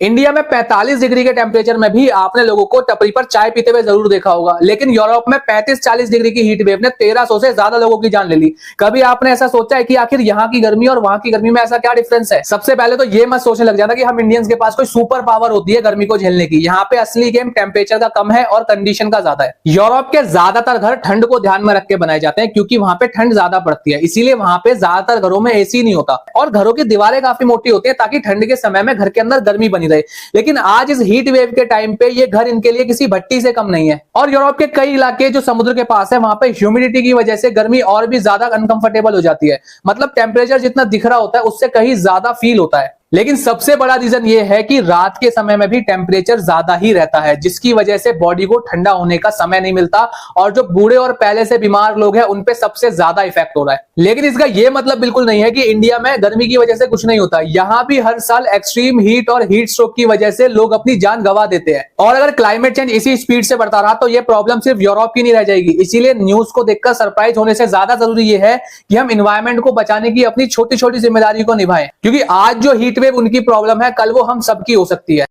India में 45 degree के temperature में भी आपने लोगों को टपरी पर चाय पीते हुए जरूर देखा होगा, लेकिन यूरोप में 35-40 डिग्री की हीट वेव ने 1300 से ज्यादा लोगों की जान ले ली। कभी आपने ऐसा सोचा है कि आखिर यहाँ की गर्मी और वहां की गर्मी में ऐसा क्या डिफरेंस है? सबसे पहले तो ये मत सोचने लग जाना कि हम इंडियंस के पास कोई सुपर पावर होती है गर्मी को झेलने की। यहाँ पे असली गेम टेम्परेचर का कम है और कंडीशन का ज्यादा है। यूरोप के ज्यादातर घर ठंड को ध्यान में रख के बनाए जाते हैं, क्योंकि वहां पे ठंड ज्यादा पड़ती है, इसीलिए वहां पे ज्यादातर घरों में एसी नहीं होता और घरों की दीवारें काफी मोटी होती है ताकि ठंड के समय में घर के अंदर गर्मी बनी रहे। लेकिन आज इस हीट वेव के टाइम पे ये घर इनके लिए किसी भट्टी से कम नहीं है। और यूरोप के कई इलाके जो समुद्र के पास है, वहां पे ह्यूमिडिटी की वजह से गर्मी और भी ज्यादा अनकंफर्टेबल हो जाती है। मतलब टेम्परेचर जितना दिख रहा होता है उससे कहीं ज्यादा फील होता है। लेकिन सबसे बड़ा रीजन ये है कि रात के समय में भी टेम्परेचर ज्यादा ही रहता है, जिसकी वजह से बॉडी को ठंडा होने का समय नहीं मिलता और जो बूढ़े और पहले से बीमार लोग हैं उन पे सबसे ज्यादा इफेक्ट हो रहा है। लेकिन इसका ये मतलब बिल्कुल नहीं है कि इंडिया में गर्मी की वजह से कुछ नहीं होता। यहाँ भी हर साल एक्सट्रीम हीट और हीट स्ट्रोक की वजह से लोग अपनी जान गंवा देते हैं। और अगर क्लाइमेट चेंज इसी स्पीड से बढ़ता रहा तो ये प्रॉब्लम सिर्फ यूरोप की नहीं रह जाएगी। इसीलिए न्यूज को देखकर सरप्राइज होने से ज्यादा जरूरी ये है कि हम इन्वायरमेंट को बचाने की अपनी छोटी छोटी जिम्मेदारी को निभाएं, क्योंकि आज जो हीट वेव उनकी प्रॉब्लम है, कल वो हम सबकी हो सकती है।